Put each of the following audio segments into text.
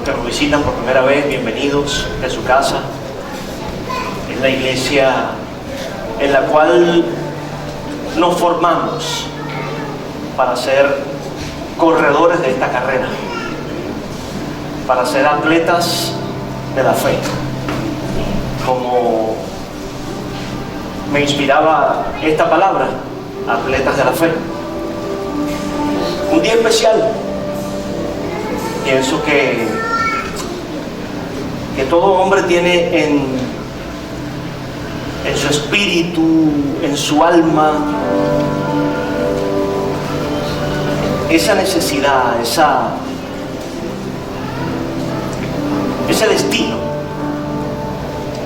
que nos visitan por primera vez, bienvenidos a su casa. Es la iglesia en la cual nos formamos para ser corredores de esta carrera, para ser atletas de la fe. Como me inspiraba esta palabra, atletas de la fe. Un día especial. Pienso que todo hombre tiene en su espíritu, en su alma, esa necesidad, ese destino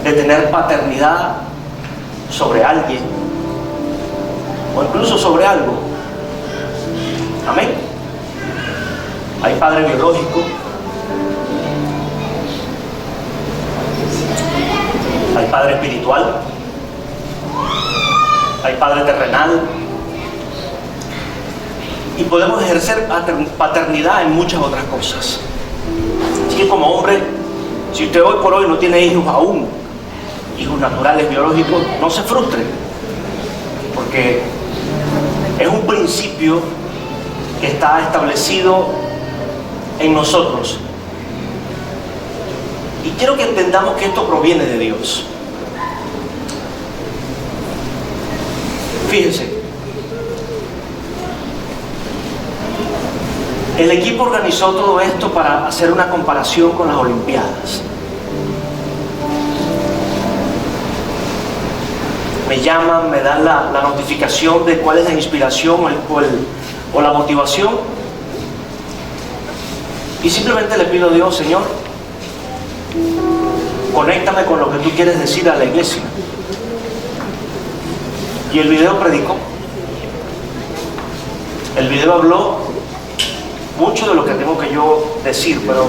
de tener paternidad sobre alguien o incluso sobre algo. Amén. Hay padre biológico, hay padre espiritual, hay padre terrenal, y podemos ejercer paternidad en muchas otras cosas. Así que como hombre, si usted hoy por hoy no tiene hijos aún, hijos naturales, biológicos, no se frustre, porque es un principio que está establecido en nosotros. Y quiero que entendamos que esto proviene de Dios. Fíjense, el equipo organizó todo esto para hacer una comparación con las Olimpiadas. Me llaman, me dan la notificación de cuál es la inspiración o la motivación. Y simplemente le pido a Dios, Señor, conéctame con lo que tú quieres decir a la iglesia. Y el video predicó. El video habló mucho de lo que tengo que yo decir, pero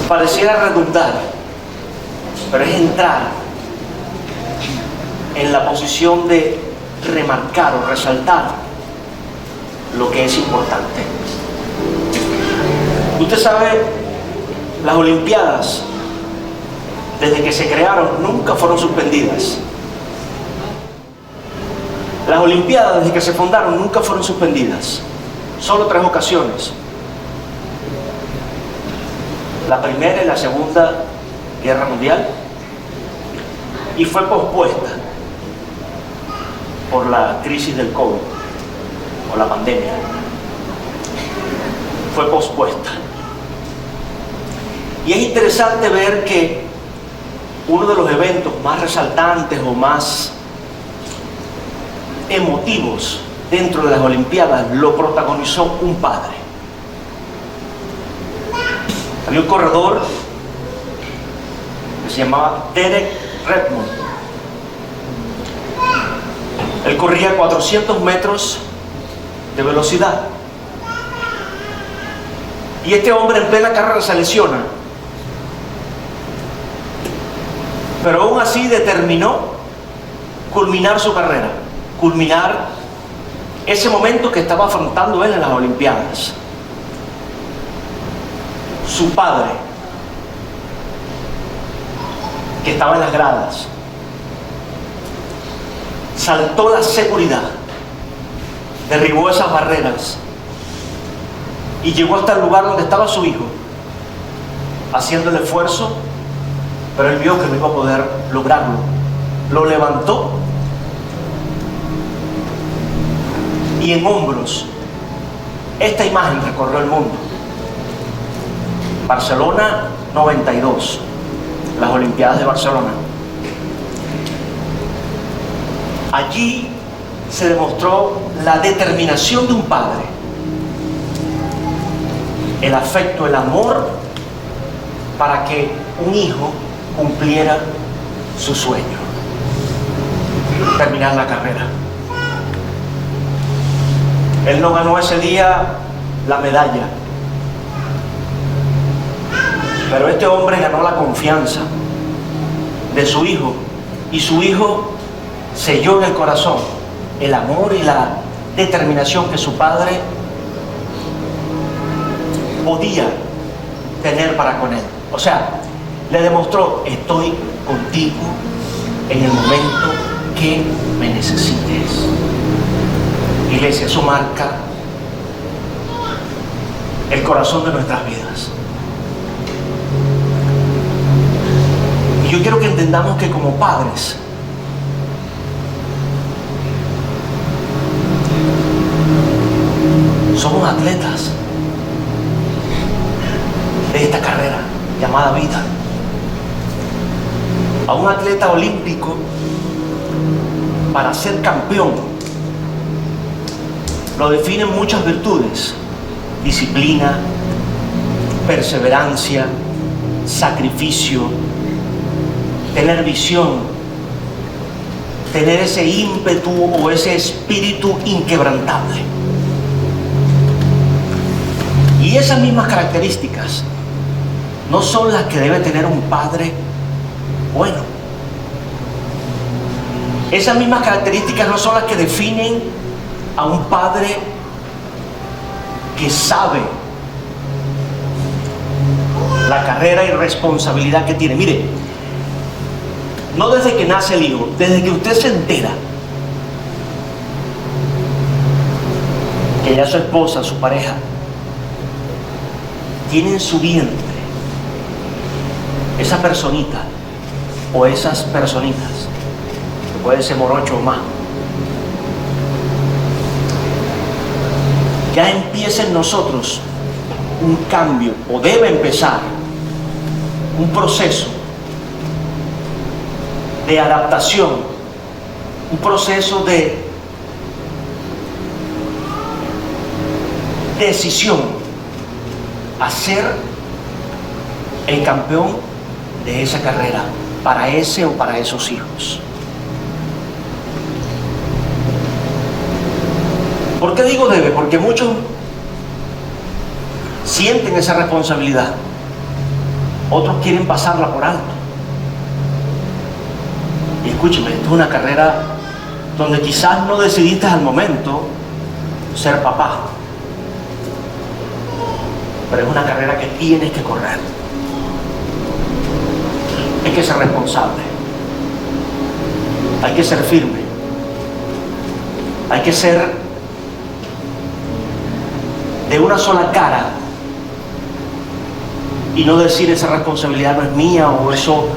pareciera redundar, pero es entrar en la posición de remarcar o resaltar lo que es importante. Usted sabe, las Olimpiadas, desde que se crearon, nunca fueron suspendidas. Las Olimpiadas, desde que se fundaron, nunca fueron suspendidas. Solo 3 ocasiones. La Primera y la Segunda Guerra Mundial. Y fue pospuesta por la crisis del COVID o la pandemia. Fue pospuesta. Y es interesante ver que uno de los eventos más resaltantes o más emotivos dentro de las Olimpiadas lo protagonizó un padre. Había un corredor que se llamaba Derek Redmond. Él corría 400 metros de velocidad. Y este hombre en plena carrera se lesiona. Pero aún así determinó culminar su carrera, culminar ese momento que estaba afrontando él en las Olimpiadas. Su padre, que estaba en las gradas, saltó la seguridad, derribó esas barreras y llegó hasta el lugar donde estaba su hijo, haciendo el esfuerzo, pero él vio que no iba a poder lograrlo. Lo levantó y en hombros esta imagen recorrió el mundo. Barcelona 92, las Olimpiadas de Barcelona. Allí se demostró la determinación de un padre, el afecto, el amor, para que un hijo cumpliera su sueño, terminar la carrera. Él no ganó ese día la medalla, pero este hombre ganó la confianza de su hijo, y su hijo selló en el corazón el amor y la determinación que su padre podía tener para con él. O sea, le demostró: estoy contigo en el momento que me necesites. Iglesia, eso marca el corazón de nuestras vidas. Y yo quiero que entendamos que como padres somos atletas de esta carrera llamada vida. A un atleta olímpico, para ser campeón, lo definen muchas virtudes: disciplina, perseverancia, sacrificio, tener visión, tener ese ímpetu o ese espíritu inquebrantable. Y esas mismas características no son las que debe tener un padre bueno. Esas mismas características no son las que definen a un padre que sabe la carrera y responsabilidad que tiene. Mire, no desde que nace el hijo, desde que usted se entera que ya su esposa, su pareja, tiene en su vientre esa personita o esas personitas, que puede ser morocho o más, ya empieza en nosotros un cambio, o debe empezar un proceso de adaptación, un proceso de decisión a ser el campeón de esa carrera para ese o para esos hijos. ¿Por qué digo debe? Porque muchos sienten esa responsabilidad, otros quieren pasarla por alto. Y escúcheme, esto es una carrera donde quizás no decidiste al momento ser papá, pero es una carrera que tienes que correr. Hay que ser responsable, hay que ser firme, hay que ser de una sola cara y no decir esa responsabilidad no es mía, o eso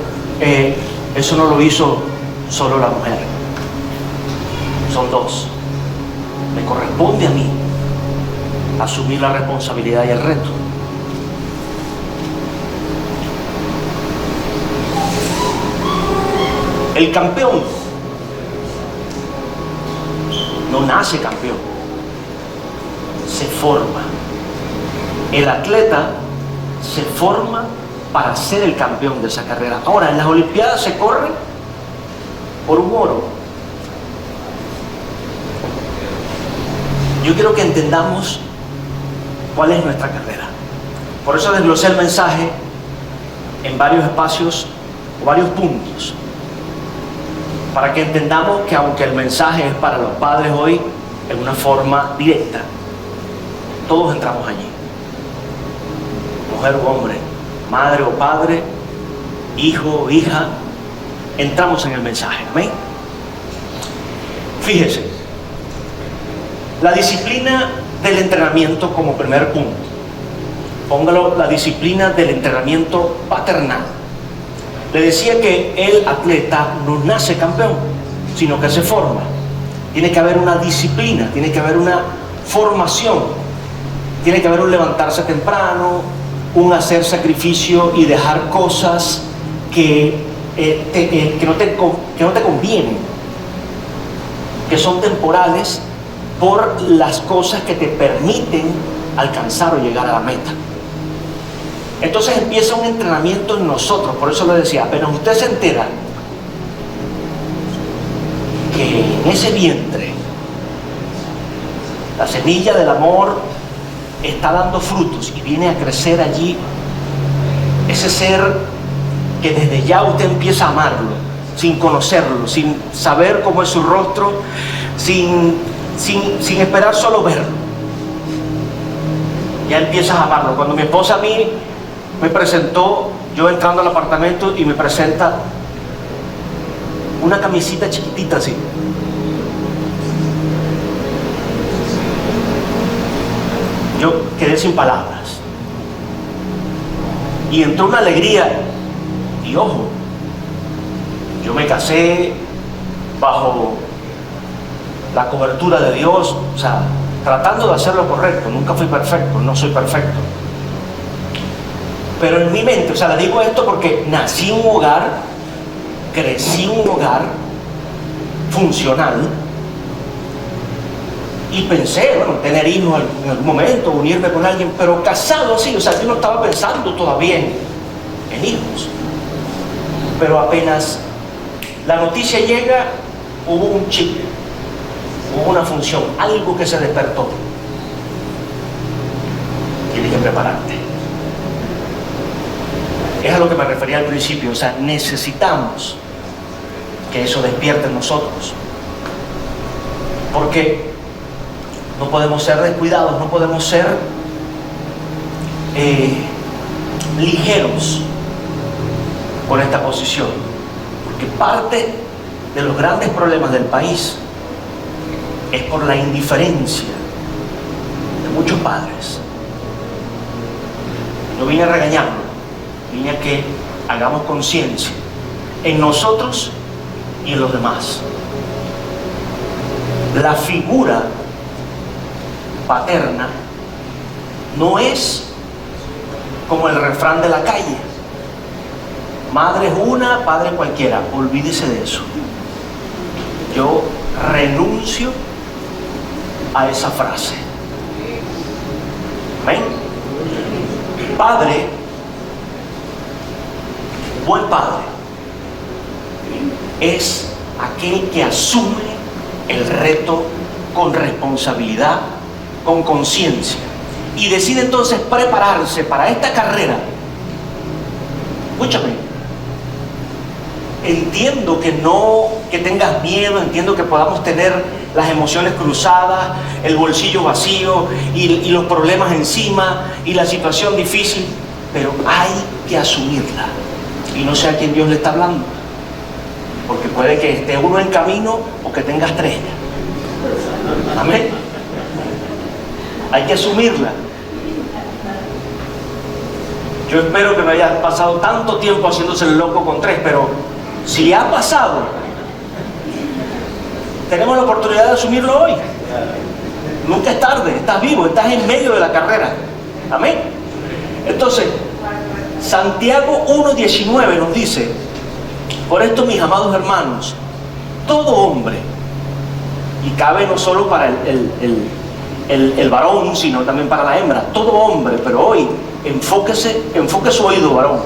no lo hizo solo la mujer. Son dos. Me corresponde a mí asumir la responsabilidad y el reto. El campeón no nace campeón, se forma. El atleta se forma para ser el campeón de esa carrera. Ahora, en las Olimpiadas se corre por un oro. Yo quiero que entendamos cuál es nuestra carrera. Por eso desglosé el mensaje en varios espacios o varios puntos, para que entendamos que aunque el mensaje es para los padres hoy en una forma directa, todos entramos allí. Mujer o hombre, madre o padre, hijo o hija, entramos en el mensaje. ¿Amén? Fíjese, la disciplina del entrenamiento como primer punto. Póngalo, la disciplina del entrenamiento paternal. Le decía que el atleta no nace campeón, sino que se forma. Tiene que haber una disciplina, tiene que haber una formación, tiene que haber un levantarse temprano, un hacer sacrificio y dejar cosas que no te convienen, que son temporales, por las cosas que te permiten alcanzar o llegar a la meta. Entonces empieza un entrenamiento en nosotros. Por eso le decía, apenas usted se entera que en ese vientre la semilla del amor está dando frutos y viene a crecer allí ese ser que desde ya usted empieza a amarlo, sin conocerlo, sin saber cómo es su rostro, sin esperar solo verlo. ya empiezas a amarlo. Cuando mi esposa a mí me presentó, yo entrando al apartamento y me presenta una camisita chiquitita así. Yo quedé sin palabras. Y entró una alegría. Y ojo, yo me casé bajo la cobertura de Dios, o sea, tratando de hacer lo correcto. Nunca fui perfecto, no soy perfecto. Pero en mi mente, o sea, le digo esto porque nací en un hogar, crecí en un hogar funcional y pensé, bueno, tener hijos en algún momento, unirme con alguien, pero casado así, o sea, yo no estaba pensando todavía en hijos. Pero apenas la noticia llega, hubo un chip, hubo una función, algo que se despertó. Tienes que prepararte. Es a lo que me refería al principio, o sea, necesitamos que eso despierte en nosotros. Porque no podemos ser descuidados, no podemos ser ligeros con esta posición. Porque parte de los grandes problemas del país es por la indiferencia de muchos padres. No vine a regañarlo, vine a que hagamos conciencia en nosotros y en los demás. La figura paterna no es como el refrán de la calle: madre es una, padre cualquiera. Olvídese de eso. Yo renuncio a esa frase. ¿Ven? Padre, buen padre, es aquel que asume el reto con responsabilidad, con conciencia, y decide entonces prepararse para esta carrera. Escúchame, entiendo que tengas miedo, entiendo que podamos tener las emociones cruzadas, el bolsillo vacío y los problemas encima y la situación difícil, pero hay que asumirla. Y no sé a quién Dios le está hablando, porque puede que esté uno en camino o que tengas tres. Amén. Hay que asumirla. Yo espero que no haya pasado tanto tiempo haciéndose el loco con tres, pero si ha pasado, tenemos la oportunidad de asumirlo hoy. Nunca es tarde, estás vivo, estás en medio de la carrera. Amén. Entonces, Santiago 1:19 nos dice: por esto, mis amados hermanos, todo hombre, y cabe no solo para el varón, sino también para la hembra, todo hombre, pero hoy enfoque su oído, varón,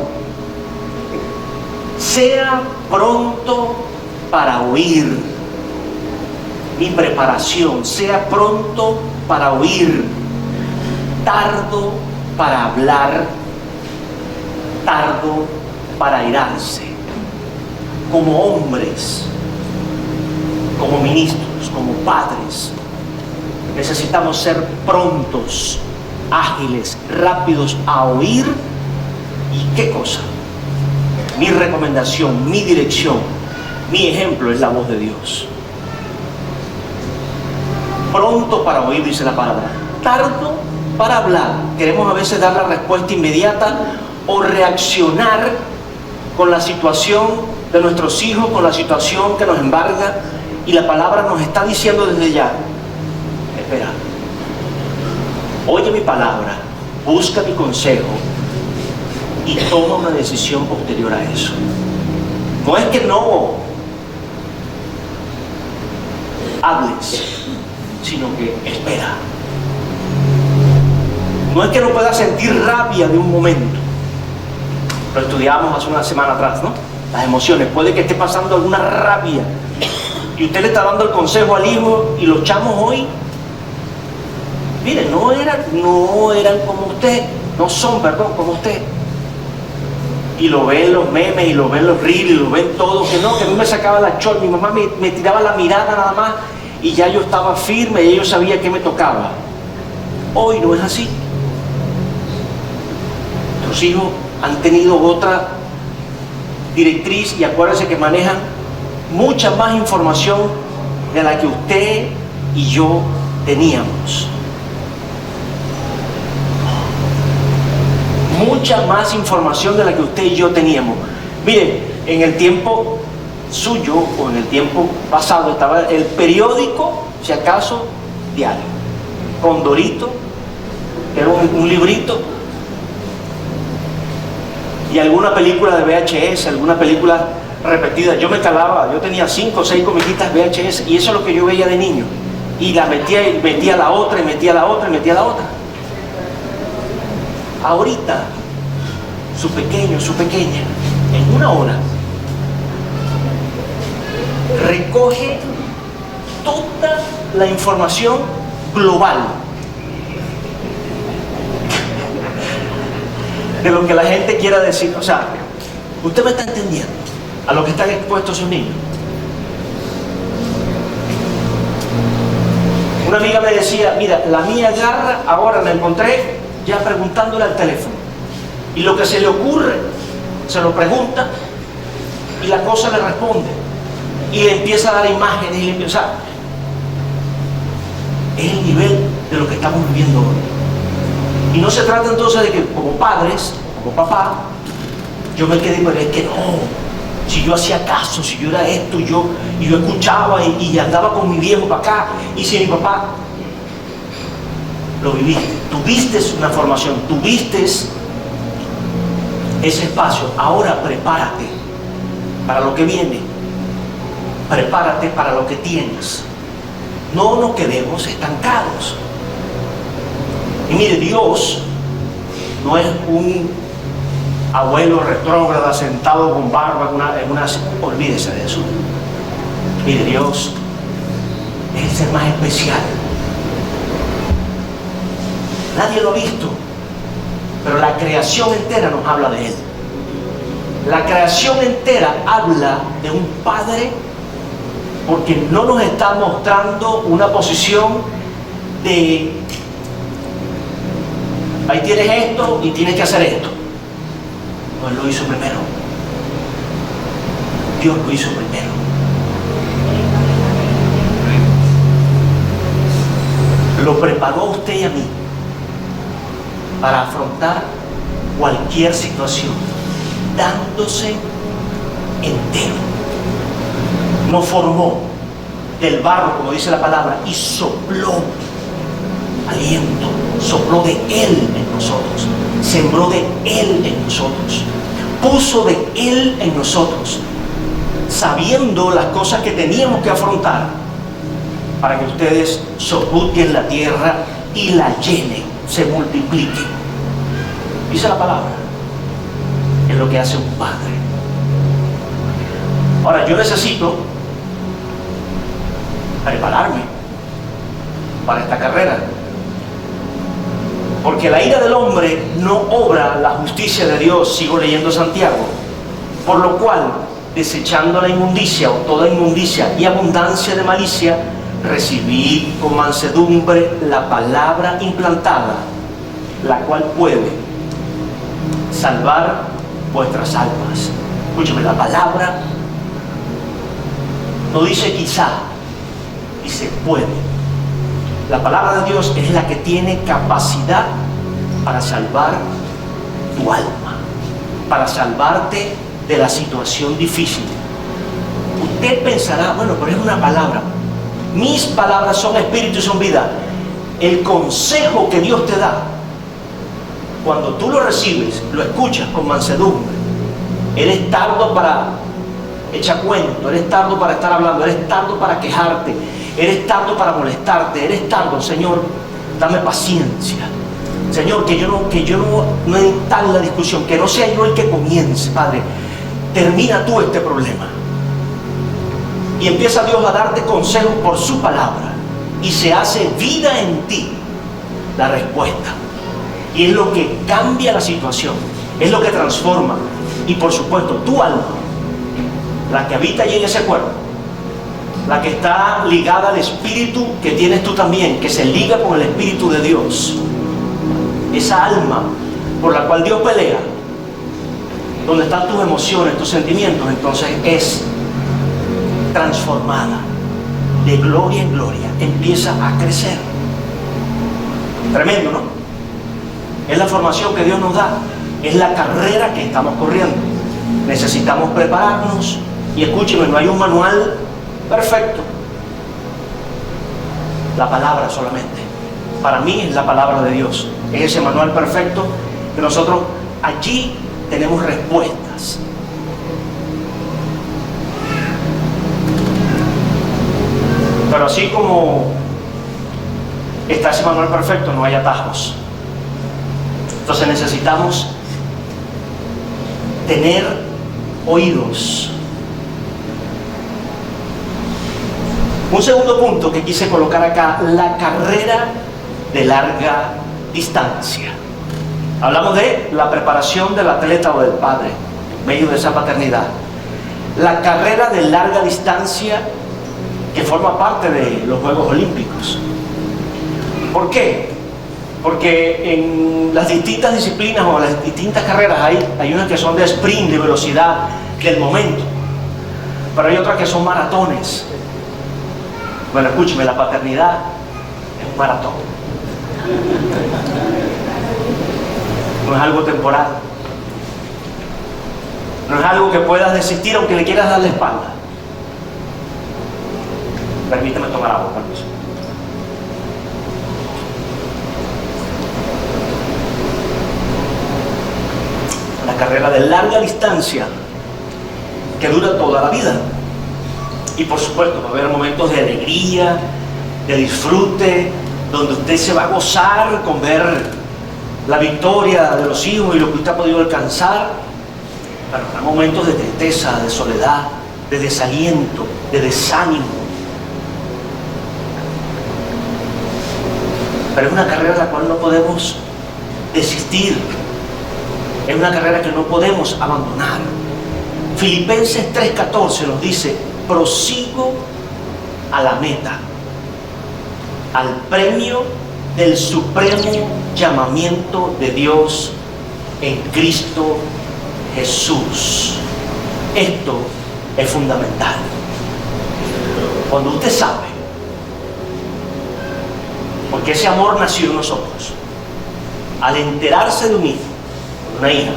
sea pronto para oír. Mi preparación, sea pronto para oír, tardo para hablar, tardo para airarse. Como hombres, como ministros, como padres, necesitamos ser prontos, ágiles, rápidos a oír. ¿Y qué cosa? Mi recomendación, mi dirección, mi ejemplo es la voz de Dios. Pronto para oír, dice la palabra. Tardo para hablar. Queremos a veces dar la respuesta inmediata o reaccionar con la situación de nuestros hijos, con la situación que nos embarga, y la palabra nos está diciendo desde ya: espera, oye mi palabra, busca mi consejo y toma una decisión posterior a eso. No es que no hables, sino que espera. No es que no pueda sentir rabia de un momento. Lo estudiamos hace una semana atrás, ¿no? Las emociones. Puede que esté pasando alguna rabia y usted le está dando el consejo al hijo, y los chamos hoy, miren, no eran como usted, no son, perdón, como usted. Y lo ven los memes, y lo ven los reels, y lo ven todo, que no, que a mí me sacaba la chol, mi mamá me tiraba la mirada nada más, y ya yo estaba firme, y yo sabía que me tocaba. Hoy no es así. nuestros hijos han tenido otra directriz, y acuérdense que manejan mucha más información de la que usted y yo teníamos. Mucha más información de la que usted y yo teníamos. Miren, en el tiempo suyo o en el tiempo pasado estaba el periódico, si acaso, diario. Condorito, que era un librito, y alguna película de VHS, alguna película repetida. Yo me calaba, yo tenía 5 o 6 comiquitas VHS, y eso es lo que yo veía de niño. Y la metía, y metía la otra, y metía la otra, y metía la otra. Ahorita, su pequeño, su pequeña, en una hora, recoge toda la información global de lo que la gente quiera decir. O sea, usted me está entendiendo a lo que están expuestos sus niños. Una amiga me decía, mira, la mía agarra, ahora la encontré ya preguntándole al teléfono, y lo que se le ocurre se lo pregunta y la cosa le responde, y le empieza a dar imágenes, y le empieza, o sea, es el nivel de lo que estamos viviendo hoy. Y no se trata entonces de que como padres, como papá, yo me quedé, pero es que no, si yo hacía caso, si yo era esto, y yo escuchaba y andaba con mi viejo para acá, y si mi papá, lo viviste, tuviste una formación, tuviste ese espacio. Ahora prepárate para lo que viene, prepárate para lo que tienes. No nos quedemos estancados. Y mire, Dios no es un abuelo retrógrada sentado con barba en una... Olvídese de eso. Mire, Dios es el ser más especial. Nadie lo ha visto, pero la creación entera nos habla de Él. La creación entera habla de un Padre, porque no nos está mostrando una posición de ahí tienes esto y tienes que hacer esto. No, Él lo hizo primero. Dios lo hizo primero. Lo preparó a usted y a mí para afrontar cualquier situación, dándose entero. Nos formó del barro, como dice la palabra, y sopló aliento, sopló de Él en nosotros, sembró de Él en nosotros, puso de Él en nosotros, sabiendo las cosas que teníamos que afrontar para que ustedes sojuzguen la tierra y la llenen, se multipliquen. Dice la palabra, es lo que hace un padre. Ahora, yo necesito prepararme para esta carrera, porque la ira del hombre no obra la justicia de Dios. Sigo leyendo Santiago. Por lo cual, desechando la inmundicia o toda inmundicia y abundancia de malicia, recibid con mansedumbre la palabra implantada, la cual puede salvar vuestras almas. Escúchame, la palabra no dice quizá, dice puede. La palabra de Dios es la que tiene capacidad para salvar tu alma, para salvarte de la situación difícil. Usted pensará, bueno, pero es una palabra. Mis palabras son espíritu y son vida. El consejo que Dios te da, cuando tú lo recibes, lo escuchas con mansedumbre, eres tardo para echar cuento, eres tardo para estar hablando, eres tardo para quejarte, eres tardo para molestarte, eres tardo. Señor, dame paciencia. Señor, que yo no instale la discusión, que no sea yo el que comience. Padre, termina tú este problema. Y empieza Dios a darte consejos por su palabra, y se hace vida en ti la respuesta, y es lo que cambia la situación, es lo que transforma. Y por supuesto tu alma, la que habita allí en ese cuerpo, la que está ligada al espíritu que tienes tú también, que se liga con el espíritu de Dios, esa alma por la cual Dios pelea, donde están tus emociones, tus sentimientos, entonces es transformada de gloria en gloria, empieza a crecer. Tremendo, ¿no? Es la formación que Dios nos da, es la carrera que estamos corriendo. Necesitamos prepararnos y escúcheme, no hay un manual perfecto. La palabra solamente. Para mí es la palabra de Dios. Es ese manual perfecto que nosotros allí tenemos respuestas. Pero así como está ese manual perfecto, no hay atajos. Entonces necesitamos tener oídos. Un segundo punto que quise colocar acá, la carrera de larga distancia. Hablamos de la preparación del atleta o del padre en medio de esa paternidad. La carrera de larga distancia que forma parte de los Juegos Olímpicos. ¿Por qué? Porque en las distintas disciplinas o las distintas carreras hay unas que son de sprint, de velocidad, del momento. Pero hay otras que son maratones. Bueno, escúcheme, la paternidad es un maratón. No es algo temporal. No es algo que puedas desistir aunque le quieras dar la espalda. Permíteme tomar agua, permiso. La carrera de larga distancia que dura toda la vida. Y por supuesto va a haber momentos de alegría, de disfrute, donde usted se va a gozar con ver la victoria de los hijos y lo que usted ha podido alcanzar. Pero habrá momentos de tristeza, de soledad, de desaliento, de desánimo. Pero es una carrera en la cual no podemos desistir. Es una carrera que no podemos abandonar. Filipenses 3:14 nos dice: prosigo a la meta, al premio del supremo llamamiento de Dios en Cristo Jesús. Esto es fundamental. Cuando usted sabe, porque ese amor nació en nosotros, al enterarse de un hijo, de una hija,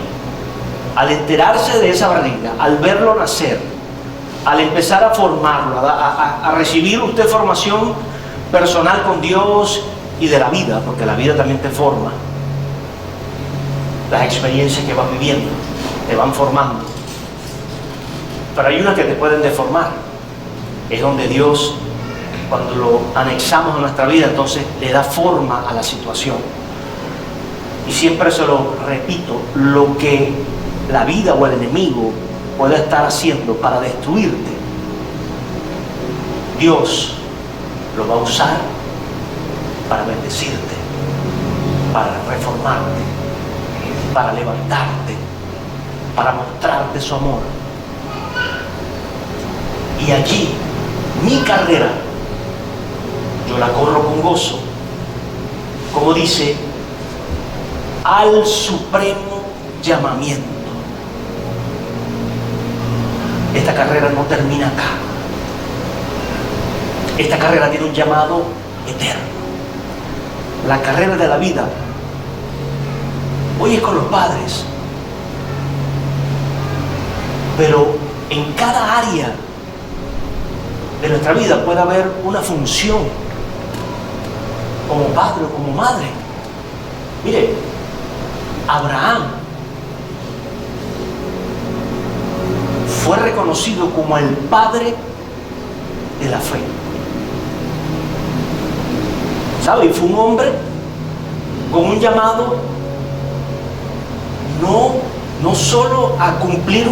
al enterarse de esa barriga, al verlo nacer, al empezar a formarlo, a recibir usted formación personal con Dios y de la vida, porque la vida también te forma, las experiencias que vas viviendo te van formando, pero hay unas que te pueden deformar. Es donde Dios, cuando lo anexamos a nuestra vida, entonces le da forma a la situación. Y siempre se lo repito, lo que la vida o el enemigo puede estar haciendo para destruirte, Dios lo va a usar para bendecirte, para reformarte, para levantarte, para mostrarte su amor. Y allí, mi carrera, yo la corro con gozo, como dice, al supremo llamamiento. Esta carrera no termina acá. Esta carrera tiene un llamado eterno. La carrera de la vida hoy es con los padres, pero en cada área de nuestra vida puede haber una función como padre o como madre. Mire, Abraham fue reconocido como el padre de la fe. ¿Sabe? Y fue un hombre con un llamado no solo a cumplir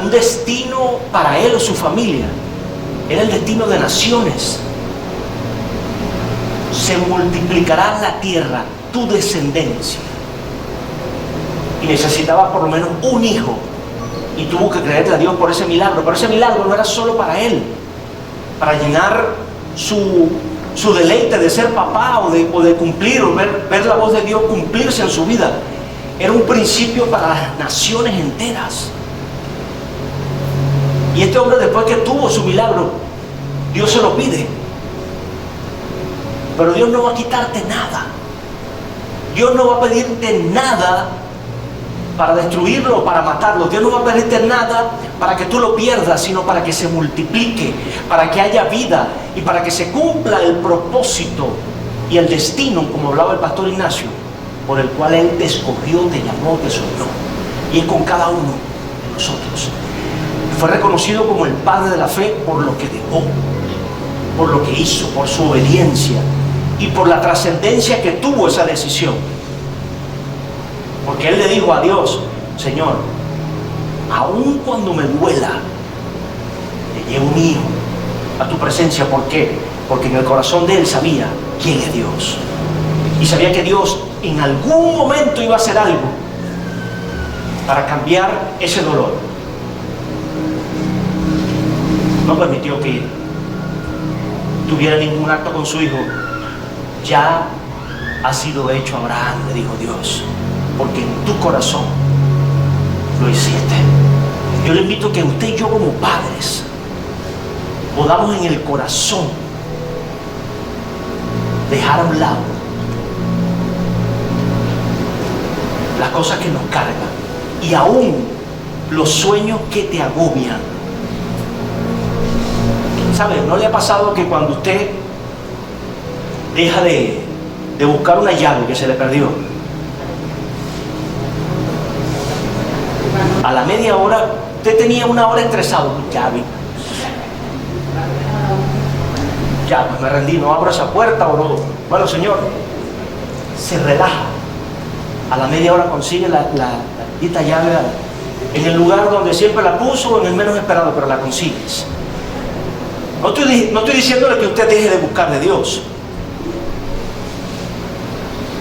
un destino para él o su familia, era el destino de naciones. Se multiplicará la tierra, tu descendencia. Y necesitaba por lo menos un hijo, y tuvo que creerle a Dios por ese milagro. Pero ese milagro no era solo para él, para llenar su su deleite de ser papá o de cumplir o ver la voz de Dios cumplirse en su vida, era un principio para las naciones enteras. Y este hombre, después que tuvo su milagro, Dios se lo pide. Pero Dios no va a quitarte nada. Dios no va a pedirte nada para destruirlo o para matarlo. Dios no va a pedirte nada para que tú lo pierdas, sino para que se multiplique, para que haya vida y para que se cumpla el propósito y el destino, como hablaba el pastor Ignacio, por el cual Él te escogió, te llamó, te soñó. Y es con cada uno de nosotros. Fue reconocido como el padre de la fe por lo que dejó, por lo que hizo, por su obediencia y por la trascendencia que tuvo esa decisión. Porque él le dijo a Dios: Señor, aun cuando me duela, te llevo mi hijo a tu presencia. ¿Por qué? Porque en el corazón de él sabía quién es Dios. Y sabía que Dios en algún momento iba a hacer algo para cambiar ese dolor. No permitió que tuviera ningún acto con su hijo. Ya ha sido hecho Abraham, le dijo Dios, porque en tu corazón lo hiciste. Yo le invito a que usted y yo, como padres, podamos en el corazón dejar a un lado las cosas que nos cargan y aún los sueños que te agobian. ¿Sabe? ¿No le ha pasado que cuando usted deja de buscar una llave que se le perdió, a la media hora usted tenía una hora estresado? Llave. Ya, pues me rendí, no abro esa puerta o no. Bueno, Señor, se relaja. A la media hora consigue la maldita llave en el lugar donde siempre la puso o en el menos esperado, pero la consigues. No estoy diciéndole que usted deje de buscar de Dios.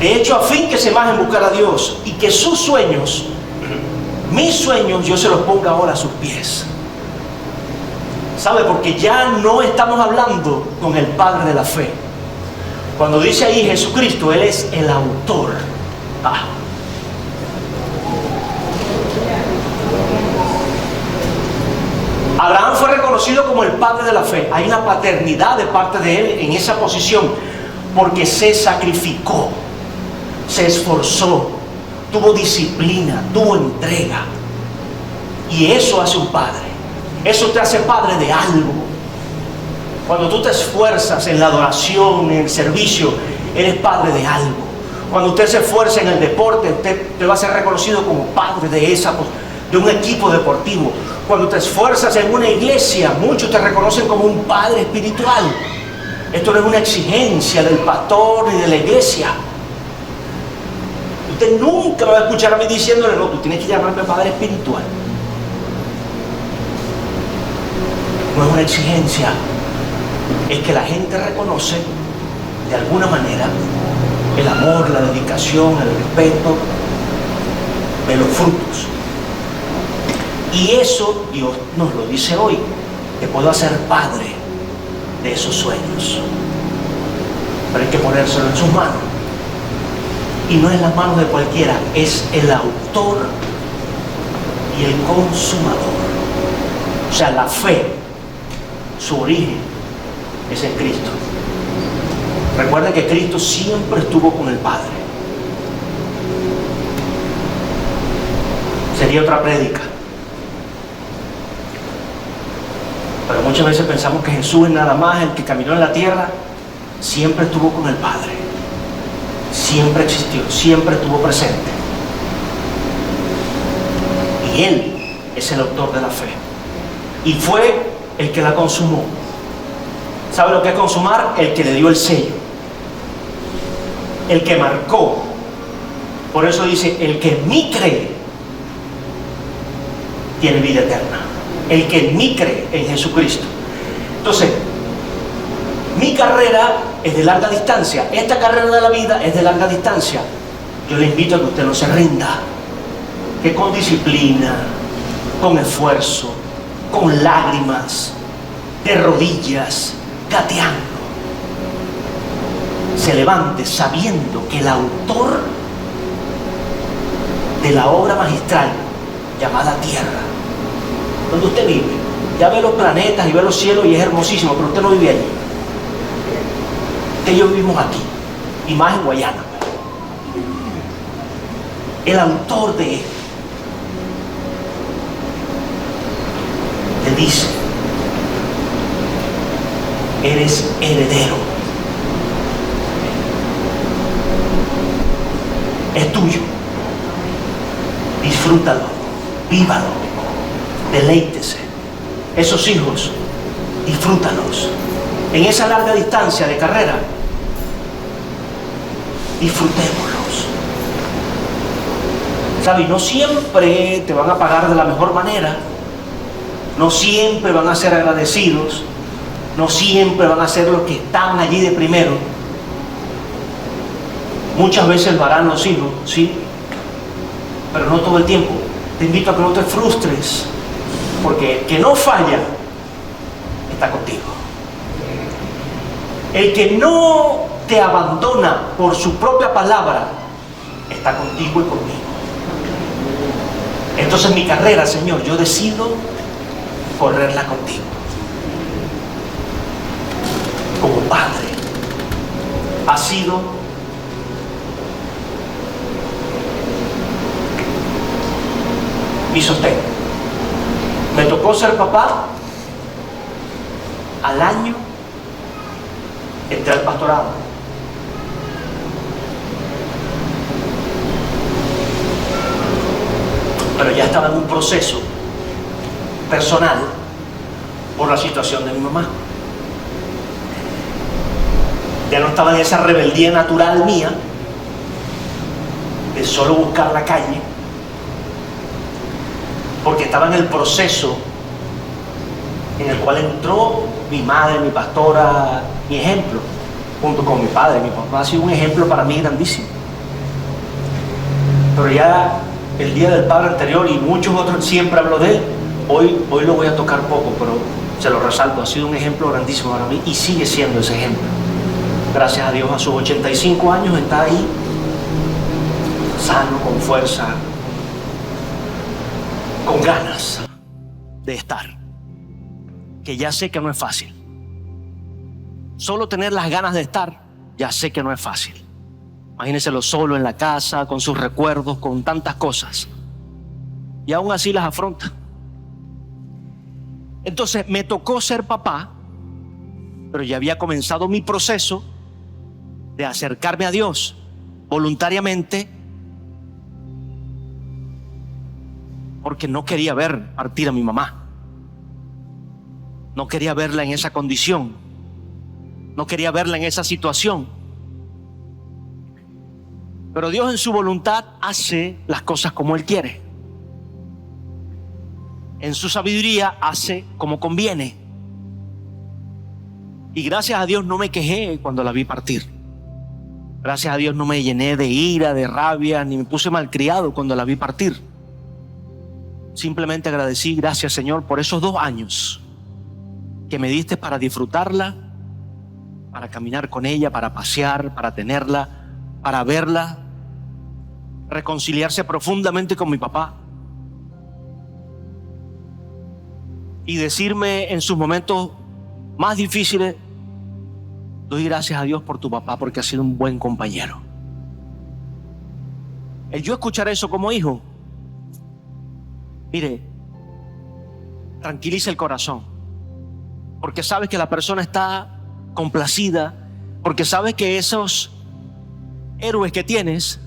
De hecho, afínquese más en buscar a Dios y que sus sueños, mis sueños, yo se los ponga ahora a sus pies. ¿Sabe? Porque ya no estamos hablando con el Padre de la fe. Cuando dice ahí Jesucristo, Él es el autor. Abraham fue reconocido como el padre de la fe. Hay una paternidad de parte de él en esa posición, porque se sacrificó, se esforzó, tuvo disciplina, tuvo entrega. Y eso hace un padre. Eso te hace padre de algo. Cuando tú te esfuerzas en la adoración, en el servicio, eres padre de algo. Cuando usted se esfuerza en el deporte, usted te va a ser reconocido como padre de un equipo deportivo. Cuando te esfuerzas en una iglesia, muchos te reconocen como un padre espiritual. Esto no es una exigencia del pastor ni de la iglesia. Usted nunca me va a escuchar a mí diciéndole: no, tú tienes que llamarme padre espiritual. No es una exigencia. Es que la gente reconoce de alguna manera el amor, la dedicación, el respeto de los frutos. Y eso Dios nos lo dice hoy: que puedo hacer padre de esos sueños. Pero hay que ponérselo en sus manos. Y no en las manos de cualquiera, es el autor y el consumador. O sea, la fe, su origen es en Cristo. Recuerda que Cristo siempre estuvo con el Padre. Sería otra prédica. Pero muchas veces pensamos que Jesús es nada más el que caminó en la tierra. Siempre estuvo con el Padre. Siempre existió, siempre estuvo presente. Y Él es el autor de la fe. Y fue el que la consumó. ¿Sabe lo que es consumar? El que le dio el sello. El que marcó. Por eso dice: el que en mí cree tiene vida eterna. El que en mí cree, en Jesucristo. Entonces, mi carrera es de larga distancia. Esta carrera de la vida es de larga distancia. Yo le invito a que usted no se rinda. Que con disciplina, con esfuerzo, con lágrimas, de rodillas, gateando, se levante sabiendo que el autor de la obra magistral llamada Tierra, donde usted vive, ya ve los planetas y ve los cielos y es hermosísimo, pero usted no vive allí. Usted y yo vivimos aquí, y más en Guayana. El autor de esto te dice: eres heredero, es tuyo, disfrútalo, vívalo, deleítese. Esos hijos, disfrútalos. En esa larga distancia de carrera, disfrutémoslos. ¿Sabes? No siempre te van a pagar de la mejor manera, no siempre van a ser agradecidos, no siempre van a ser los que están allí de primero. Muchas veces lo harán los hijos, sí, pero no todo el tiempo. Te invito a que no te frustres, porque el que no falla está contigo. El que no te abandona por su propia palabra está contigo y conmigo. Entonces mi carrera, Señor, yo decido correrla contigo. Como padre, ha sido mi sostén. Me tocó ser papá al año, entré al pastorado. Pero ya estaba en un proceso personal por la situación de mi mamá. Ya no estaba en esa rebeldía natural mía de solo buscar la calle, porque estaba en el proceso en el cual entró mi madre, mi pastora, mi ejemplo, junto con mi padre. Mi papá ha sido un ejemplo para mí grandísimo. Pero ya el día del padre anterior y muchos otros, siempre hablo de él. Hoy lo voy a tocar poco, pero se lo resalto. Ha sido un ejemplo grandísimo para mí y sigue siendo ese ejemplo. Gracias a Dios, a sus 85 años está ahí, sano, con fuerza, con ganas de estar. Que ya sé que no es fácil. Solo tener las ganas de estar, ya sé que no es fácil. Imagínenselo solo en la casa, con sus recuerdos, con tantas cosas. Y aún así las afronta. Entonces me tocó ser papá, pero ya había comenzado mi proceso de acercarme a Dios voluntariamente, porque no quería ver partir a mi mamá. No quería verla en esa condición. No quería verla en esa situación. Pero Dios en su voluntad hace las cosas como Él quiere. En su sabiduría hace como conviene. Y gracias a Dios no me quejé cuando la vi partir. Gracias a Dios no me llené de ira, de rabia, ni me puse malcriado cuando la vi partir. Simplemente agradecí: gracias, Señor, por esos 2 años que me diste para disfrutarla, para caminar con ella, para pasear, para tenerla, para verla, reconciliarse profundamente con mi papá y decirme en sus momentos más difíciles: doy gracias a Dios por tu papá porque ha sido un buen compañero. El yo escuchar eso como hijo, mire, tranquiliza el corazón, porque sabes que la persona está complacida, porque sabes que esos héroes que tienes,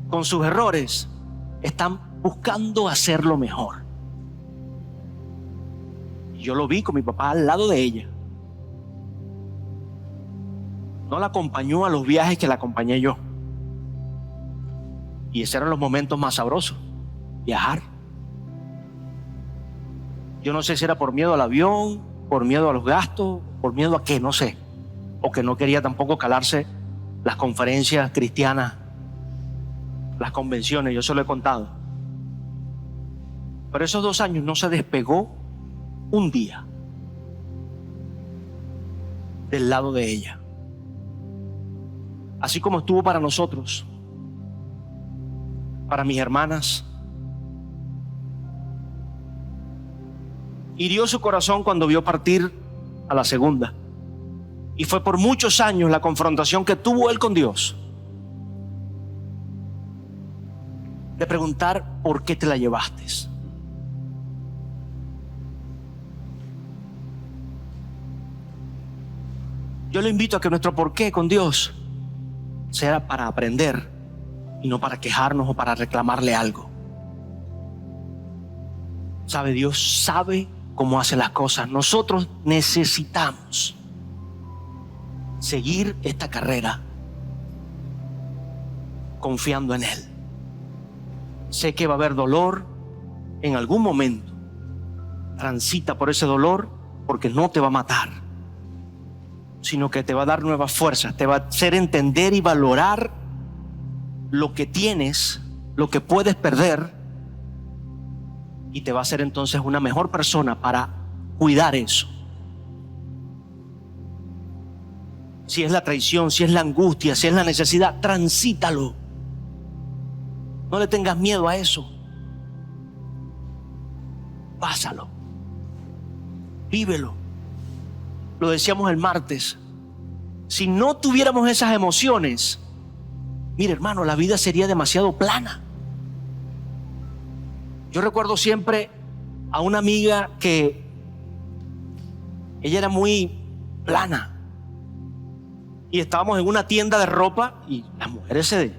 con sus errores, están buscando hacerlo mejor. Yo lo vi con mi papá al lado de ella. No la acompañó a los viajes que la acompañé yo. Y esos eran los momentos más sabrosos. Viajar. Yo no sé si era por miedo al avión, por miedo a los gastos, por miedo a qué, no sé. O que no quería tampoco calarse las conferencias cristianas, las convenciones, yo se lo he contado. Pero esos 2 años no se despegó un día del lado de ella. así como estuvo para nosotros, para mis hermanas. Hirió su corazón cuando vio partir a la segunda. Y fue por muchos años la confrontación que tuvo él con Dios, de preguntar por qué te la llevaste. Yo le invito a que nuestro porqué con Dios sea para aprender y no para quejarnos o para reclamarle algo. ¿Sabe? Dios sabe cómo hace las cosas. Nosotros necesitamos seguir esta carrera confiando en Él. Sé que va a haber dolor en algún momento. Transita por ese dolor, porque no te va a matar, sino que te va a dar nuevas fuerzas, te va a hacer entender y valorar lo que tienes, lo que puedes perder, y te va a hacer entonces una mejor persona para cuidar eso. Si es la traición, si es la angustia, si es la necesidad, transítalo. No le tengas miedo a eso. Pásalo. Vívelo. Lo decíamos el martes. Si no tuviéramos esas emociones, mire, hermano, la vida sería demasiado plana. Yo recuerdo siempre a una amiga que ella era muy plana. Y estábamos en una tienda de ropa y las mujeres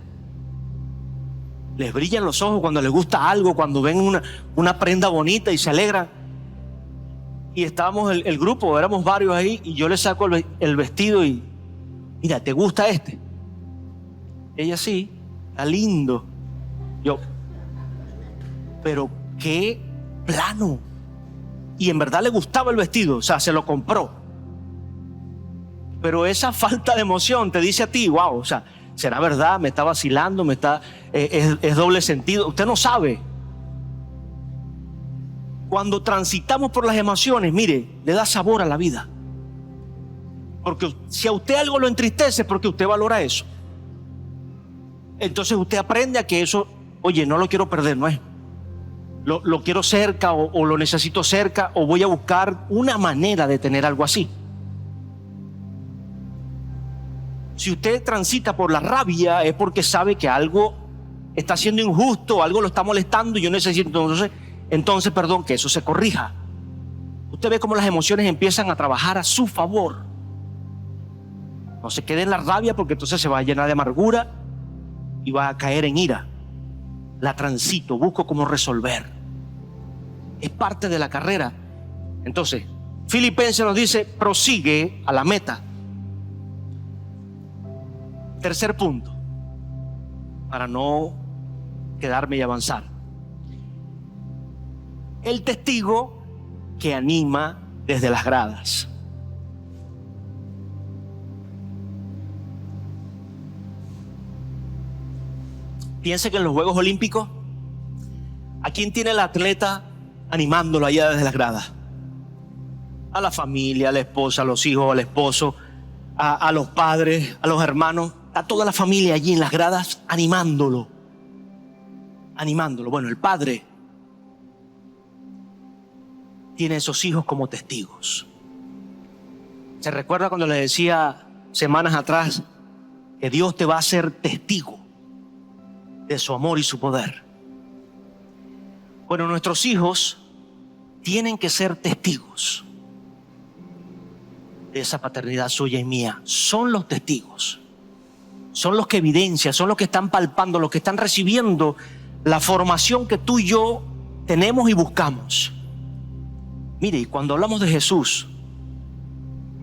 les brillan los ojos cuando les gusta algo, cuando ven una prenda bonita y se alegran. Y estábamos el grupo, éramos varios ahí, y yo le saco el vestido y, mira, ¿te gusta este? Ella sí, está lindo. Yo, pero qué plano. Y en verdad le gustaba el vestido, o sea, se lo compró. Pero esa falta de emoción te dice a ti, wow, o sea, ¿será verdad? ¿Me está vacilando? Es doble sentido. Usted no sabe. Cuando transitamos por las emociones, mire, le da sabor a la vida. Porque si a usted algo lo entristece, es porque usted valora eso. Entonces usted aprende a que eso, oye, no lo quiero perder, no es. Lo quiero cerca o lo necesito cerca, o voy a buscar una manera de tener algo así. Si usted transita por la rabia, es porque sabe que algo está siendo injusto, algo lo está molestando, y yo necesito entonces, que eso se corrija. Usted ve cómo las emociones empiezan a trabajar a su favor. No se quede en la rabia, porque entonces se va a llenar de amargura y va a caer en ira. La transito, busco cómo resolver. Es parte de la carrera. Entonces, Filipenses nos dice, prosigue a la meta. Tercer punto, para no quedarme y avanzar. El testigo que anima desde las gradas. Piense que en los Juegos Olímpicos, ¿a quién tiene el atleta animándolo allá desde las gradas? A la familia, a la esposa, a los hijos, al esposo, a los padres, a los hermanos, a toda la familia allí en las gradas animándolo. Bueno, el padre tiene esos hijos como testigos. ¿Se recuerda cuando le decía semanas atrás que Dios te va a hacer testigo de su amor y su poder? Bueno, nuestros hijos tienen que ser testigos de esa paternidad suya y mía. Son los testigos. Son los que evidencian, son los que están palpando, los que están recibiendo la formación que tú y yo tenemos y buscamos. Mire, y cuando hablamos de Jesús,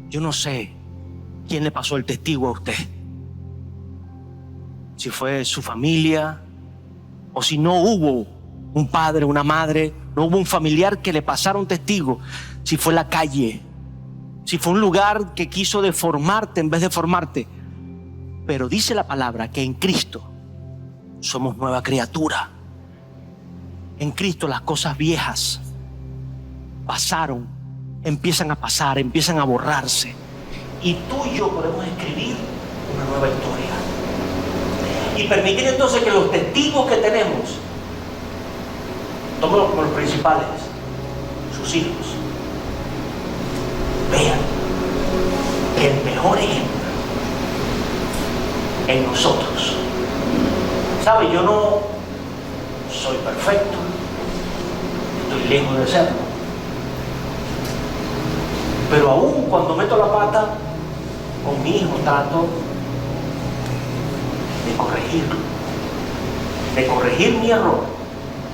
yo no sé quién le pasó el testigo a usted. Si fue su familia, o si no hubo un padre, una madre, no hubo un familiar que le pasara un testigo. Si fue la calle, si fue un lugar que quiso deformarte en vez de formarte. Pero dice la palabra que en Cristo somos nueva criatura. En Cristo las cosas viejas pasaron, empiezan a pasar, empiezan a borrarse. Y tú y yo podemos escribir una nueva historia. y permitir entonces que los testigos que tenemos, todos los principales, sus hijos, vean el mejor ejemplo en nosotros. ¿Sabe? Yo no soy perfecto, estoy lejos de serlo, pero aún cuando meto la pata con mi hijo trato de corregirlo, de corregir mi error,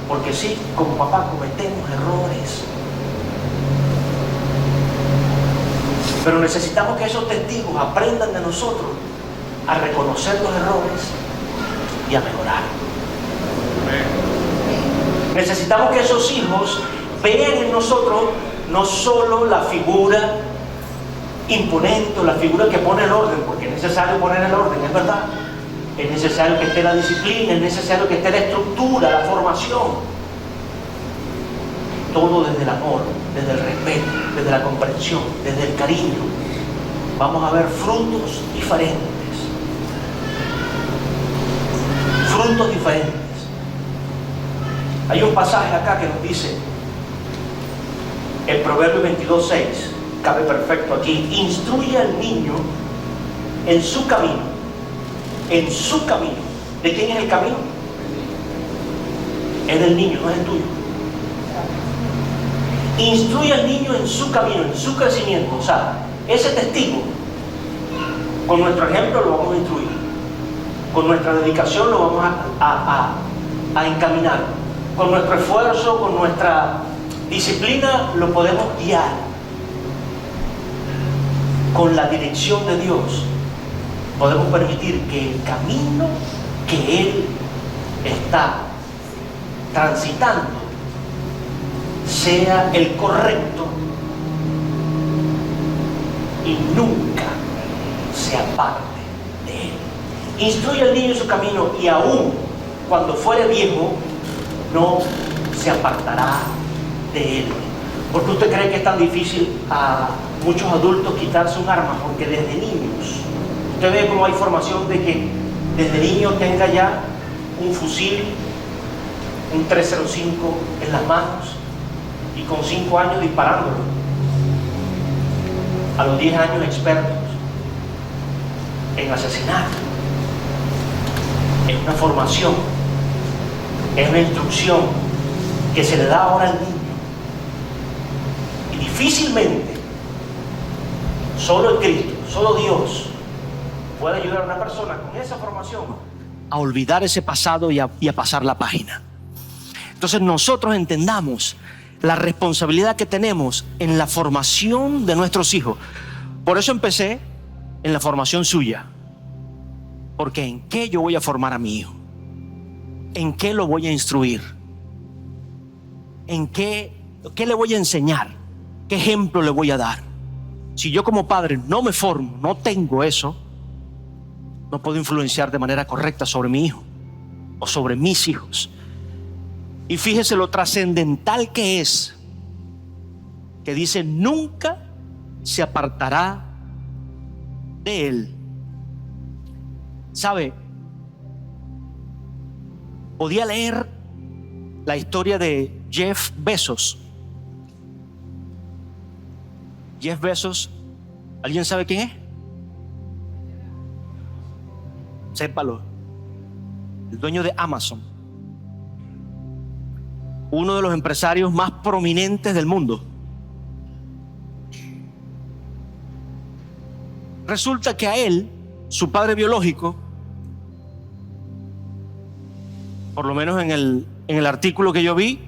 porque sí, como papá cometemos errores, pero necesitamos que esos testigos aprendan de nosotros a reconocer los errores y a mejorar. Necesitamos que esos hijos vean en nosotros no solo la figura imponente, la figura que pone el orden, porque es necesario poner el orden, es verdad. Es necesario que esté la disciplina, es necesario que esté la estructura, la formación. Todo desde el amor, desde el respeto, desde la comprensión, desde el cariño. Vamos a ver frutos diferentes. Frutos diferentes. Hay un pasaje acá que nos dice, el Proverbio 22:6, cabe perfecto aquí: instruye al niño en su camino. En su camino. ¿De quién es el camino? Es del niño, no es el tuyo. Instruye al niño en su camino, en su crecimiento. O sea, ese testigo, con nuestro ejemplo lo vamos a instruir, con nuestra dedicación lo vamos a encaminar, con nuestro esfuerzo, con nuestra disciplina lo podemos guiar, con la dirección de Dios podemos permitir que el camino que Él está transitando sea el correcto y nunca se aparte de Él. Instruye al niño en su camino y aún cuando fuere viejo no se apartará de Él. ¿Por qué usted cree que es tan difícil a muchos adultos quitarse un arma? Porque desde niños, usted ve cómo hay formación de que desde niño tenga ya un fusil, un 305 en las manos y con 5 años disparándolo. A los 10 años expertos en asesinato. Es una formación, es una instrucción que se le da ahora al niño. Y difícilmente solo el Cristo, solo Dios puede ayudar a una persona con esa formación a olvidar ese pasado y a pasar la página. Entonces nosotros entendamos la responsabilidad que tenemos en la formación de nuestros hijos. Por eso empecé en la formación suya. Porque ¿en qué yo voy a formar a mi hijo? ¿En qué lo voy a instruir? ¿En qué le voy a enseñar? ¿Qué ejemplo le voy a dar? Si yo como padre no me formo, no tengo eso, no puedo influenciar de manera correcta sobre mi hijo o sobre mis hijos. Y fíjese lo trascendental que es, que dice: nunca se apartará de él. ¿Sabe? Podía leer la historia de Jeff Bezos. Jeff Bezos, ¿alguien sabe quién es? Sépalo. El dueño de Amazon. Uno de los empresarios más prominentes del mundo. Resulta que a él, su padre biológico, por lo menos en el artículo que yo vi,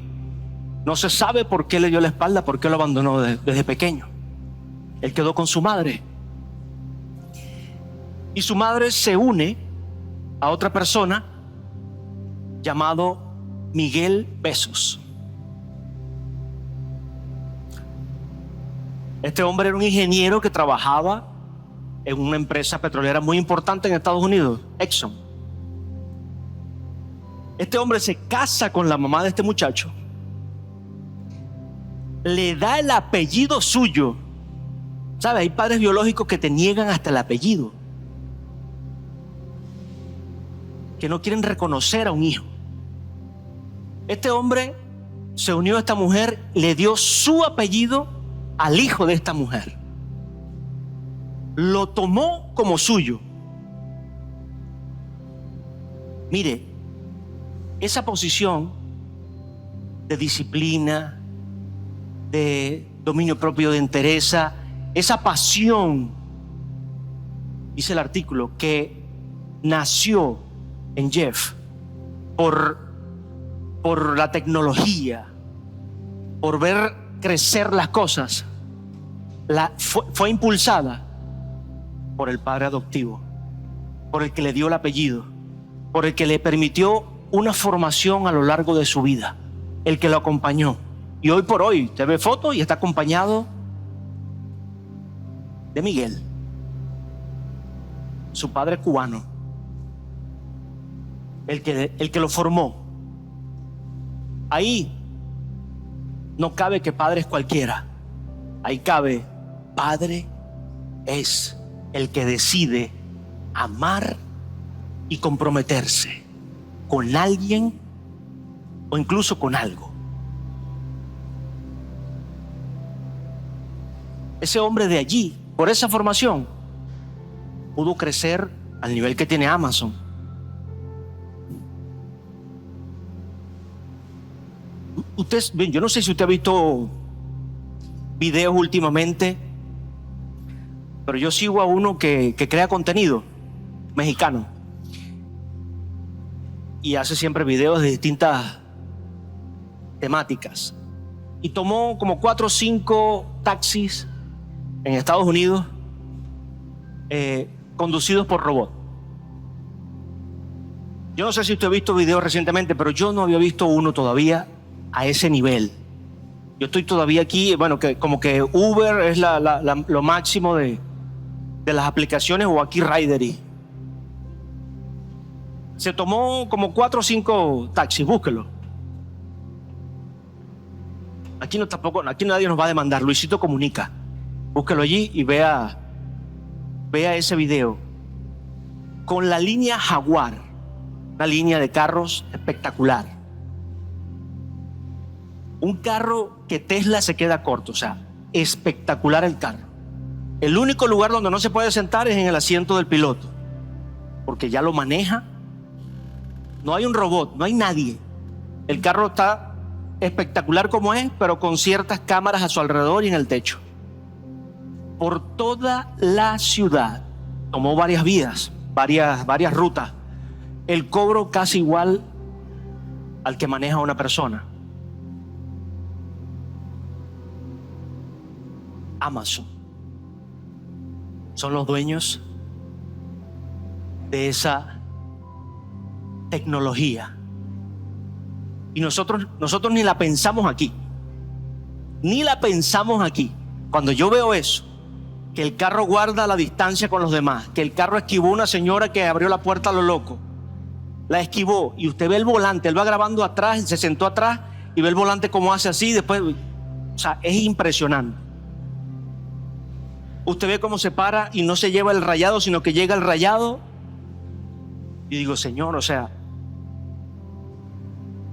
no se sabe por qué le dio la espalda, por qué lo abandonó desde pequeño. Él quedó con su madre. Y su madre se une a otra persona llamado Miguel Bezos. Este hombre era un ingeniero que trabajaba en una empresa petrolera muy importante en Estados Unidos, Exxon. Este hombre se casa con la mamá de este muchacho, le da el apellido suyo. ¿Sabe? Hay padres biológicos que te niegan hasta el apellido. que no quieren reconocer a un hijo. Este hombre se unió a esta mujer, le dio su apellido al hijo de esta mujer. Lo tomó como suyo. Mire, esa posición de disciplina, de dominio propio, de entereza, esa pasión, dice el artículo, que nació en Jeff por la tecnología, por ver crecer las cosas, fue impulsada por el padre adoptivo, por el que le dio el apellido, por el que le permitió una formación a lo largo de su vida, el que lo acompañó. Y hoy por hoy te ve fotos y está acompañado de Miguel, su padre cubano, el que lo formó. Ahí no cabe que padre es cualquiera. Ahí cabe, padre es el que decide amar y comprometerse con alguien o incluso con algo. Ese hombre de allí, por esa formación, pudo crecer al nivel que tiene Amazon. Yo no sé si usted ha visto videos últimamente, pero yo sigo a uno que crea contenido mexicano y hace siempre videos de distintas temáticas, y tomó como 4 o 5 taxis en Estados Unidos conducidos por robot. Yo no sé si usted ha visto videos recientemente, pero yo no había visto uno todavía a ese nivel. Yo estoy todavía aquí, bueno, que como que Uber es lo máximo de las aplicaciones, o aquí Ridery. Se tomó como 4 o 5 taxis, búsquelo. Aquí nadie nos va a demandar. Luisito Comunica, búsquelo allí y vea ese video con la línea Jaguar, una línea de carros espectacular. Un carro que Tesla se queda corto, o sea, espectacular el carro. El único lugar donde no se puede sentar es en el asiento del piloto, porque ya lo maneja. No hay un robot, no hay nadie. El carro está espectacular como es, pero con ciertas cámaras a su alrededor y en el techo. Por toda la ciudad, tomó varias vías, varias rutas. El cobro casi igual al que maneja una persona. Amazon son los dueños de esa tecnología, y nosotros ni la pensamos aquí, Cuando yo veo eso, que el carro guarda la distancia con los demás, que el carro esquivó una señora que abrió la puerta a lo loco, la esquivó, y usted ve el volante, él va grabando atrás, se sentó atrás y ve el volante como hace así, después, o sea, es impresionante. Usted ve cómo se para y no se lleva el rayado, sino que llega el rayado. Y digo, Señor, o sea,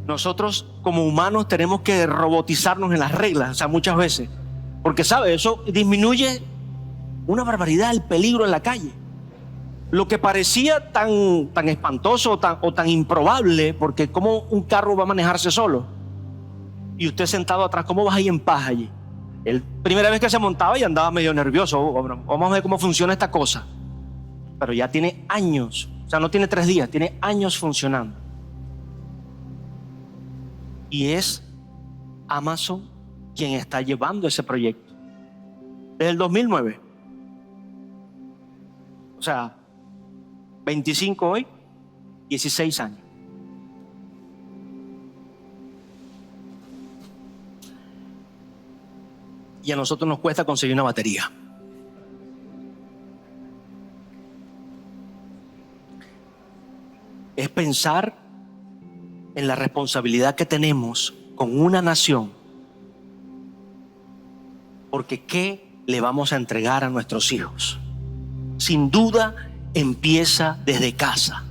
nosotros como humanos tenemos que robotizarnos en las reglas, o sea, muchas veces, porque sabe, eso disminuye una barbaridad el peligro en la calle. Lo que parecía tan espantoso o tan improbable, porque cómo un carro va a manejarse solo y usted sentado atrás, ¿cómo vas ahí en paz allí? La primera vez que se montaba y andaba medio nervioso. Vamos a ver cómo funciona esta cosa. Pero ya tiene años, o sea, no tiene 3 días, tiene años funcionando. Y es Amazon quien está llevando ese proyecto desde el 2009. O sea, 25 hoy, 16 años. Y a nosotros nos cuesta conseguir una batería. Es pensar en la responsabilidad que tenemos con una nación, porque ¿qué le vamos a entregar a nuestros hijos? Sin duda empieza desde casa.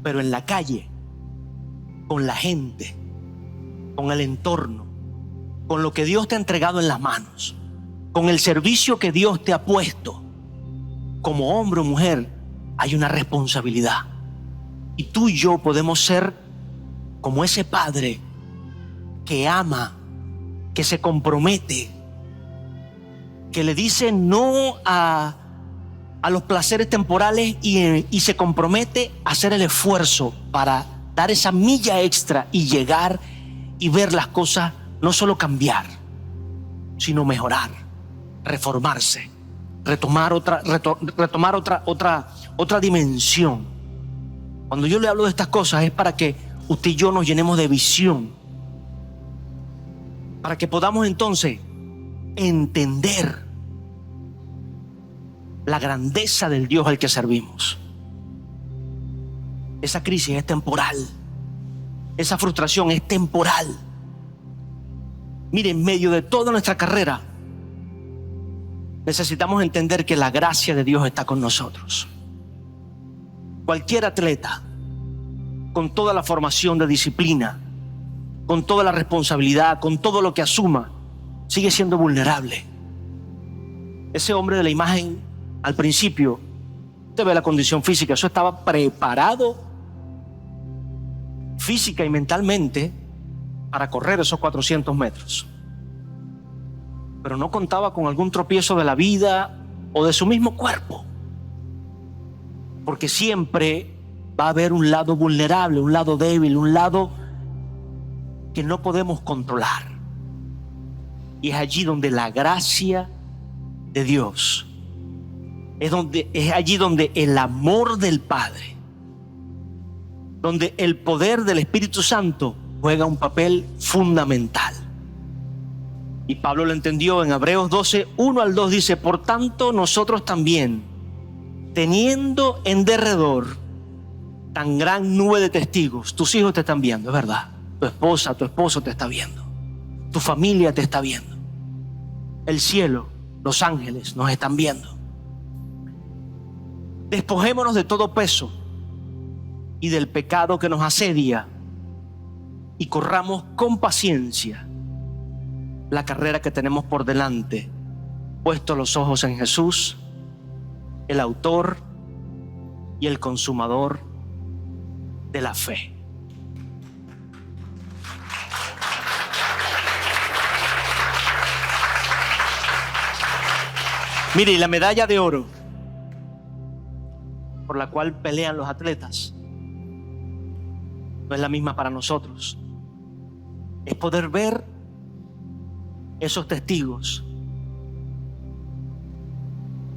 Pero en la calle, con la gente, con el entorno, con lo que Dios te ha entregado en las manos, con el servicio que Dios te ha puesto, como hombre o mujer, hay una responsabilidad. Y tú y yo podemos ser como ese padre que ama, que se compromete, que le dice no a los placeres temporales y se compromete a hacer el esfuerzo para dar esa milla extra y llegar y ver las cosas no solo cambiar, sino mejorar, reformarse, retomar otra dimensión. Cuando yo le hablo de estas cosas es para que usted y yo nos llenemos de visión, para que podamos entonces entender la grandeza del Dios al que servimos. Esa crisis es temporal, esa frustración es temporal. Mire, en medio de toda nuestra carrera necesitamos entender que la gracia de Dios está con nosotros. Cualquier atleta, con toda la formación de disciplina, con toda la responsabilidad, con todo lo que asuma, sigue siendo vulnerable. Ese hombre de la imagen, al principio, usted ve la condición física, eso estaba preparado física y mentalmente para correr esos 400 metros. Pero no contaba con algún tropiezo de la vida o de su mismo cuerpo. Porque siempre va a haber un lado vulnerable, un lado débil, un lado que no podemos controlar. Y es allí donde la gracia de Dios, es allí donde el amor del Padre, donde el poder del Espíritu Santo juega un papel fundamental. Y Pablo lo entendió en Hebreos 12, 1 al 2, dice: por tanto nosotros también, teniendo en derredor tan gran nube de testigos. Tus hijos te están viendo, es verdad. Tu esposa, tu esposo te está viendo. Tu familia te está viendo. El cielo, los ángeles nos están viendo. Despojémonos de todo peso y del pecado que nos asedia y corramos con paciencia la carrera que tenemos por delante, puestos los ojos en Jesús, el autor y el consumador de la fe. Mire, y la medalla de oro por la cual pelean los atletas no es la misma para nosotros. Es poder ver esos testigos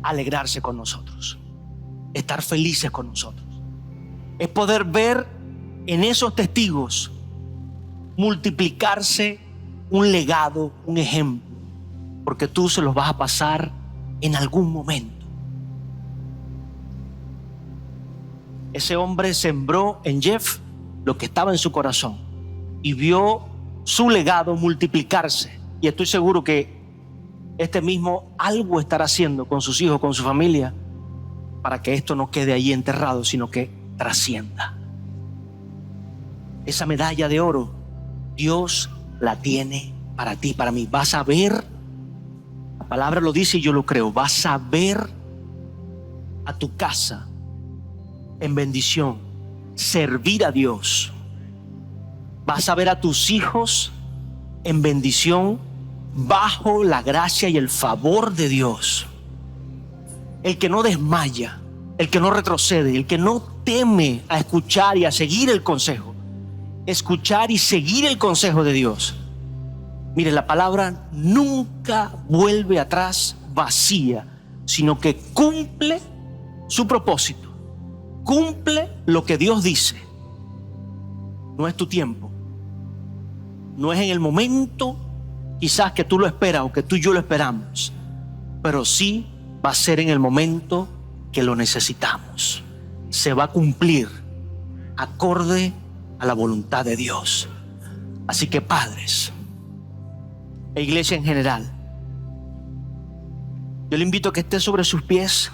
alegrarse con nosotros, estar felices con nosotros. Es poder ver en esos testigos multiplicarse un legado, un ejemplo, porque tú se los vas a pasar en algún momento. Ese hombre sembró en Jeff lo que estaba en su corazón y vio su legado multiplicarse. Y estoy seguro que este mismo algo estará haciendo con sus hijos, con su familia, para que esto no quede allí enterrado, sino que trascienda. Esa medalla de oro, Dios la tiene para ti, para mí. Vas a ver, la palabra lo dice y yo lo creo, vas a ver a tu casa en bendición, servir a Dios. Vas a ver a tus hijos en bendición, bajo la gracia y el favor de Dios. El que no desmaya, el que no retrocede, el que no teme a escuchar y a seguir el consejo, escuchar y seguir el consejo de Dios. Mire, la palabra nunca vuelve atrás vacía, sino que cumple su propósito, cumple lo que Dios dice. No es tu tiempo, no es en el momento quizás que tú lo esperas o que tú y yo lo esperamos, pero sí va a ser en el momento que lo necesitamos. Se va a cumplir acorde a la voluntad de Dios. Así que padres e iglesia en general, yo le invito a que esté sobre sus pies.